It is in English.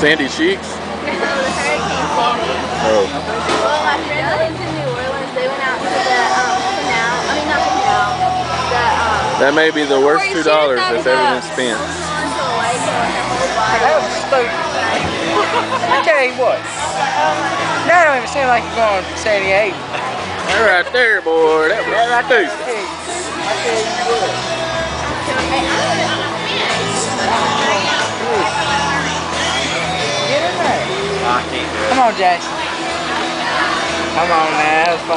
Sandy Cheeks? No, the Hurricane Sandy. Oh. Well, my friends that lived in New Orleans, they went out to the canal. I mean, not the canal. That may be the worst $2 that's ever been spent. Onto a lake and like their whole body. That was stupid. I tell you what. That don't even seem like you're going to 78. That right there, boy. That right there. I tell you what. Get in there. I can't do it. Come on, Jackson. Come on now. That was fun.